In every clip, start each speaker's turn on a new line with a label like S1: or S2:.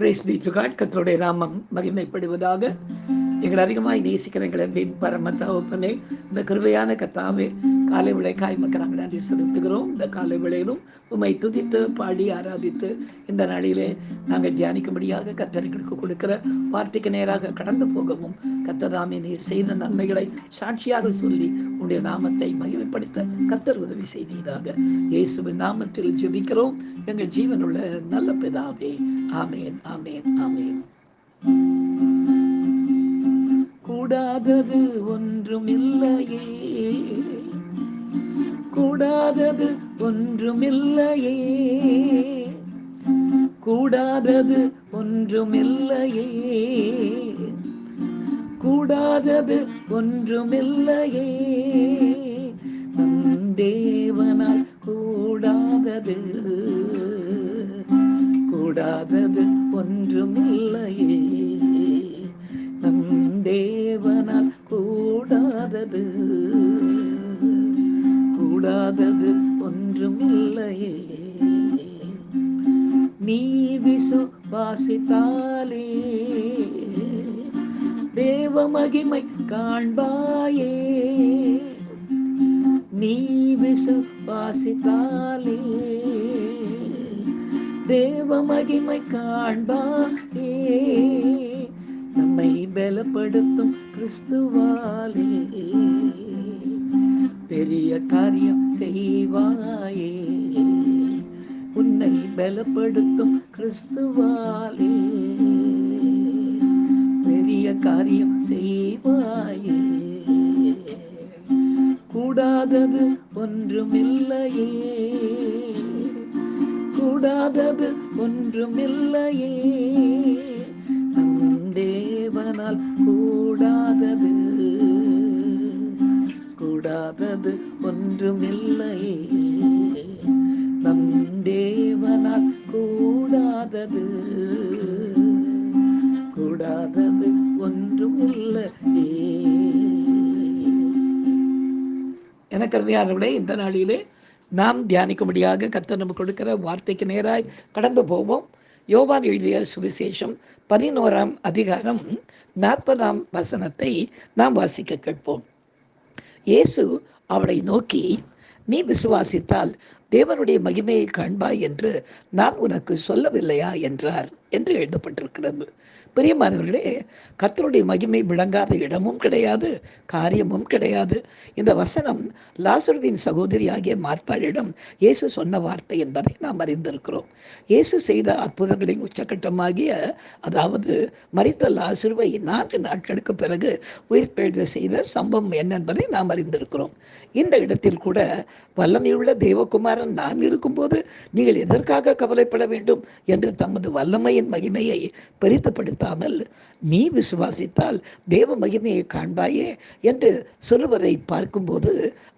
S1: Price B to God. கர்த்தருடைய நாமம் மகிமைப்படுவதாக. எங்களை அதிகமாய் நேசிக்கிற எங்கள் அன்பின் பரம தகப்பனே, இந்த கிருபையான கர்த்தாவே, காலை விளைக்காய் மக்கள் நாங்கள் நன்றி செலுத்துகிறோம். இந்த காலை விளையிலும் உம்மை துதித்து பாடி ஆராதித்து இந்த நாளிலே நாங்கள் தியானிக்கும்படியாக கர்த்தர் எங்களுக்கு கொடுக்கிற வார்த்தைக்கு நேராக கடந்து போகவும், கர்த்ததாமே நீர் செய்த நன்மைகளை சாட்சியாக சொல்லி உன்னுடைய நாமத்தை மகிமைப்படுத்த கர்த்தர் உதவி செய்வீராக. இயேசுவின் நாமத்தில் ஜெபிக்கிறோம் எங்கள் ஜீவனுள்ள நல்ல பிதாவே. ஆமேன், ஆமேன், ஆமேன். கூடாதது ஒன்றுமில்லையே, கூடாதது ஒன்றுமில்லையே, கூடாதது ஒன்றுமில்லையே, கூடாதது ஒன்றுமில்லையே, நம் தேவனால் கூடாதது கூடாதது ஒன்றுமில்லையே, நம் தேவனால் கூடாதது கூடாதது ஒன்றுமில்லையே. நீ விசுவாசித்தாலே தேவ மகிமை காண்பாயே, நீ விசுவாசித்தாலே தேவ மகிமை காண்பாயே, நம்மை பலப்படுத்தும் கிறிஸ்துவாலே பெரிய காரியம் செய்வாயே, உன்னை பலப்படுத்தும் கிறிஸ்துவாலே பெரிய காரியம் செய்வாயே. கூடாதது ஒன்றுமில்லையே, கூடாதது ஒன்றுமில்லையே, நம் தேவனால் கூடாதது கூடாதது ஒன்றுமில்லையே, நம் தேவனால் கூடாதது கூடாதது ஒன்றுமில்லையே. எனக்கு அருமையானவர்களே, இந்த நாளிலே நாம் தியானிக்கும்படியாக கர்த்தர் நமக்கு கொடுக்கிற வார்த்தைக்கு நேராய் கடந்து போவோம். யோவான் எழுதிய சுவிசேஷம் 11ஆம் அதிகாரம் 40ஆம் வசனத்தை நாம் வாசிக்க கேட்போம். இயேசு அவளை நோக்கி, நீ விசுவாசித்தால் தேவனுடைய மகிமையை காண்பாய் என்று நான் உனக்கு சொல்லவில்லையா என்றார் என்று எழுதப்பட்டிருக்கிறது. பிரியமானவர்களே, கர்த்தருடைய மகிமை விளங்காத இடமும் கிடையாது, காரியமும் கிடையாது. இந்த வசனம் லாசருவின் சகோதரி ஆகிய மார்த்தாளிடம் இயேசு சொன்ன வார்த்தை என்பதை நாம் அறிந்திருக்கிறோம். இயேசு செய்த அற்புதங்களின் உச்சக்கட்டமாகிய, அதாவது மரித்த லாசருவை 4 நாட்களுக்கு பிறகு உயிர்த்தெழுத செய்த சம்பவம் என்ன என்பதை நாம் அறிந்திருக்கிறோம். இந்த இடத்தில் கூட, வல்லமையுள்ள தேவகுமாரன் நான் இருக்கும்போது நீங்கள் எதற்காக கவலைப்பட வேண்டும் என்று தமது வல்லமையின் மகிமையை பெரிதுபடுத்தாமல், நீ விசுவாசித்தால் தேவ மகிமையை காண்பாயே என்று சொல்லுவதை பார்க்கும்போது,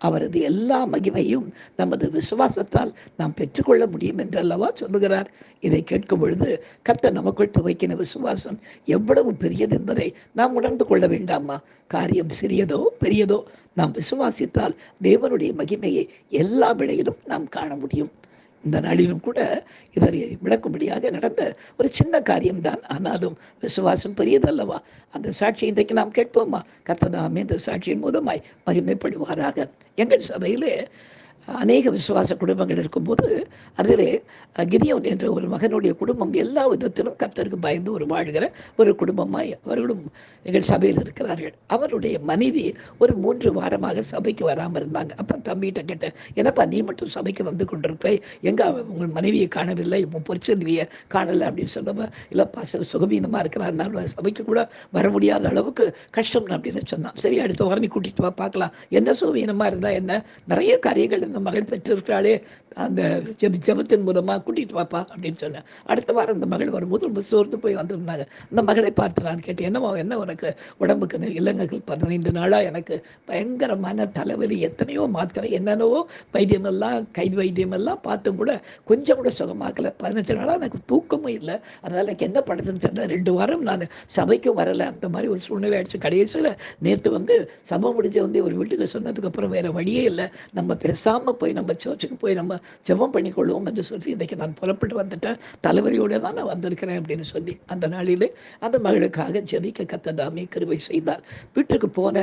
S1: அவரது எல்லா மகிமையும் நமது விசுவாசத்தால் நாம் பெற்றுக்கொள்ள முடியும் என்று அல்லவா சொல்லுகிறார். இதை கேட்கும் பொழுது கர்த்தர் நமக்குள் துவைக்கின விசுவாசம் எவ்வளவு பெரியது என்பதை நாம் உணர்ந்து கொள்ள வேண்டாமா? காரியம் சிறியதோ பெரியதோ, நாம் விசுவாசித்தால் தேவனுடைய மகிமையை எல்லா வேளையிலும் நாம் காண முடியும். இந்த நாளிலும் கூட இதை விளக்கும்படியாக நடந்த ஒரு சின்ன காரியம்தான், ஆனாலும் விசுவாசம் பெரியதல்லவா? அந்த சாட்சி இன்றைக்கு நாம் கேட்போமா? கர்த்ததாமே இந்த சாட்சியின் மூலமாய் மகிமைப்படுவாராக. எங்கள் சபையிலே அநேக விசுவாச குடும்பங்கள் இருக்கும்போது, அதிலே கிதியோன் என்ற ஒரு மகனுடைய குடும்பம் எல்லா விதத்திலும் கர்த்தருக்கு பயந்து ஒரு வாழ்கிற ஒரு குடும்பமாய் அவர்களும் எங்கள் சபையில் இருக்கிறார்கள். அவருடைய மனைவி ஒரு 3 வாரமாக சபைக்கு வராமல் இருந்தாங்க. அப்போ தம்பிகிட்ட கேட்டேன், என்னப்பா நீ மட்டும் சபைக்கு வந்து கொண்டிருக்க, எங்கே உங்கள் மனைவியை காணவில்லை, பொற்செல்வியை காணலை அப்படின்னு சொல்லுவேன். இல்லைப்பா சுகவீனமாக இருக்கிறாருனால சபைக்கு கூட வர முடியாத அளவுக்கு கஷ்டம் அப்படின்னு சொன்னான். சரி, அடுத்த வாரம் நீ கூட்டிகிட்டு வா பார்க்கலாம். என்ன சுகவீனமாக இருந்தால் என்ன, நிறைய காரியங்கள் இந்த மகள் பெற்றிருக்கிறாளே, அந்த ஜெபத்தின் மூலமாக கூட்டிகிட்டு வாப்பா அப்படின்னு சொன்னேன். அடுத்த வாரம் இந்த மகள் வரும்போது ரொம்ப சோர்ந்து போய் வந்திருந்தாங்க. அந்த மகளை பார்த்து நான் கேட்டேன், என்னவா என்ன உனக்கு உடம்புக்கு? இல்லைங்க, 15 நாளாக எனக்கு பயங்கரமான தலைவலி, எத்தனையோ மாத்திரை என்னென்னவோ வைத்தியமெல்லாம் கை வைத்தியமெல்லாம் பார்த்தும் கூட கொஞ்சம் கூட சுகமாக்கலை. 15 நாளாக எனக்கு தூக்கமும் இல்லை. அதனால் எனக்கு என்ன பண்ணுறதுன்னு தெரியல. 2 வாரம் நான் சபைக்கும் வரலை. அந்த மாதிரி ஒரு சூழ்நிலை ஆயிடுச்சு. கடைசியில் நேற்று சபை முடிஞ்ச ஒரு வீட்டுக்கு சொன்னதுக்கப்புறம் வேறு வழியே இல்லை, நம்ம பேசாமல் பேசாமல் போய் நம்ம சர்ச்சுக்கு போய் நம்ம ஜெபம் பண்ணிக்கொள்வோம் என்று சொல்லி இன்றைக்கி நான் புறப்பட்டு வந்துட்டேன், தலைவலியோடு தான் நான் வந்திருக்கிறேன் அப்படின்னு சொல்லி அந்த நாளிலே அந்த மகளுக்காக ஜெபிக்க கத்ததாமே கிருபை செய்தார். வீட்டுக்கு போன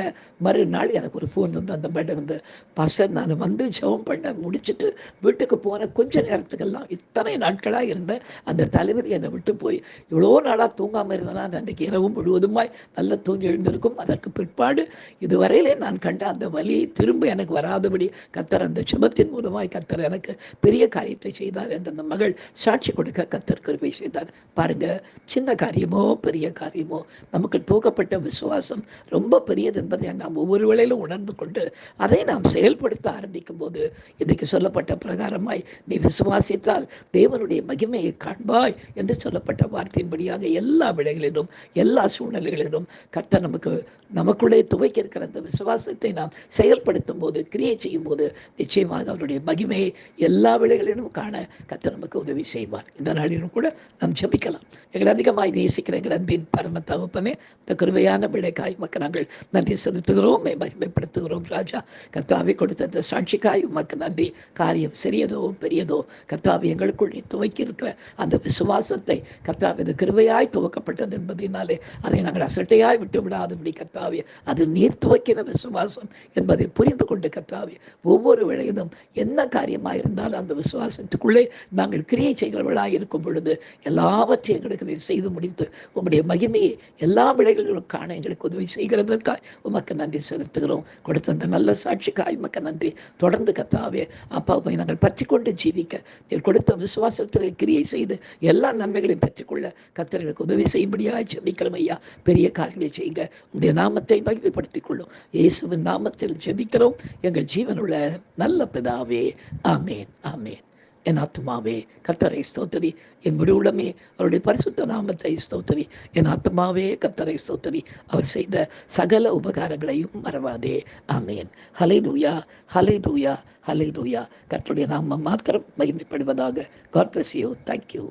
S1: மறுநாள் எனக்கு ஒரு ஃபோன் வந்து அந்த மேடம் வந்து, பாஸ்டர் நான் வந்து ஜெபம் பண்ண முடிச்சுட்டு வீட்டுக்கு போன கொஞ்ச நேரத்துக்கெல்லாம் இத்தனை நாட்களாக இருந்த அந்த தலைவலி என்னை விட்டு போய் இவ்வளோ நாளாக தூங்காமல் இருந்தேன்னா அன்றைக்கு இரவு முழுவதுமாய் நல்லா தூங்கி எழுந்திருக்கும். அதற்கு பிற்பாடு இதுவரையிலே நான் கண்ட அந்த வலியை திரும்ப எனக்கு வராதபடி கத்தர் அந்த ஜெபத்தின் மூலமாய் கத்தர் எனக்கு பெரிய காரியத்தை செய்தார் என்று அந்த மகள் சாட்சி கொடுக்க கத்தர் கிருபை செய்தார். பாருங்க, சின்ன காரியமோ பெரிய காரியமோ நமக்கு தூக்கப்பட்ட விசுவாசம் ரொம்ப பெரியது என்பதை நாம் ஒவ்வொரு வேளையிலும் உணர்ந்து கொண்டு அதை நாம் செயல்படுத்த ஆரம்பிக்கும் போது இன்றைக்கு சொல்லப்பட்ட பிரகாரமாய் நீ விசுவாசித்தால் தேவனுடைய மகிமையை காண்பாய் என்று சொல்லப்பட்ட வார்த்தையின்படியாக எல்லா வேளைகளிலும் எல்லா சூழ்நிலைகளிலும் கர்த்தர் நமக்குள்ளே துவைக்க இருக்கிற அந்த விசுவாசத்தை நாம் செயல்படுத்தும் போது கிரியை செய்யும் போது நிச்சயமாக அவருடைய மகிமையை எல்லா வேளைகளிலும் காண கர்த்தர் நமக்கு உதவி செய்வார். இந்த நாளிலும் கூட நாம் ஜெபிக்கலாம். எங்களை அதிகமாய் நேசிக்கிற எங்கள் அன்பின் பரம தகப்பனே, இந்த கிருபையான விளைக்காய் மக்கள் நாங்கள் நன்றி செலுத்துகிறோம், மகிமைப்படுத்துகிறோம். ராஜா கர்த்தாவை கொடுத்த அந்த சாட்சிக்காய் உமக்கு நன்றி. காரியம் சிறியதோ பெரியதோ கர்த்தாவை எங்களுக்குள் துவக்கி இருக்கிற அந்த விசுவாசத்தை கர்த்தாவை இந்த கிருபையாய் துவக்கப்பட்டது என்பதினாலே அதை நாங்கள் அசட்டையாய் விட்டு விடாதபடி கர்த்தாவே அது நீர் துவக்கின விசுவாசம் என்பதை புரிந்து கொண்டு கர்த்தாவே ஒவ்வொரு வேளையிலும் என்ன காரியமாக இருந்தாலும் அந்த விசுவாசத்துக்குள்ளே நாங்கள் கிரியை செய்கிறவர்களாக இருக்கும் பொழுது எல்லாவற்றையும் எங்களுக்கு நீர் செய்து முடித்து உங்களுடைய மகிமையை எல்லா விளைகளிலும் காண எங்களுக்கு உதவி செய்கிறதற்காய் உமக்கு நன்றி செலுத்துகிறோம். கொடுத்த அந்த நல்ல சாட்சிக்காய் உமக்கு நன்றி. தொடர்ந்து கர்த்தாவே அப்பாவை நாங்கள் பற்றி கொண்டு ஜீவிக்க நீர் கொடுத்த விசுவாசத்தில் கிரியை செய்து எல்லா நன்மைகளையும் பெற்றுக்கொள்ள கர்த்தர்களுக்கு உதவி செய்யும்படியாக ஜெபிக்கிறோம் ஐயா. பெரிய காரியங்களை செய்யுங்க, உங்களுடைய நாமத்தை மகிமைப்படுத்திக் கொள்ளும். இயேசுவின் நாமத்தில் ஜெபிக்கிறோம் எங்கள் ஜீவனுள்ள நல்ல பிதாவே, ஆமேன் ஆமேன். என் ஆத்மாவே கர்த்தரை ஸ்தோத்திரி, என் முடிவுடமே அவருடைய பரிசுத்த நாமத்தை ஸ்தோத்திரி. என் ஆத்மாவே கர்த்தரை ஸ்தோத்திரி, அவர் செய்த சகல உபகாரங்களையும் மறவாதே. ஆமேன். ஹல்லேலூயா ஹல்லேலூயா ஹல்லேலூயா. கர்த்தருடைய நாமம் மாத்திரம் மகிமைப்படுவதாக. God bless you. Thank you.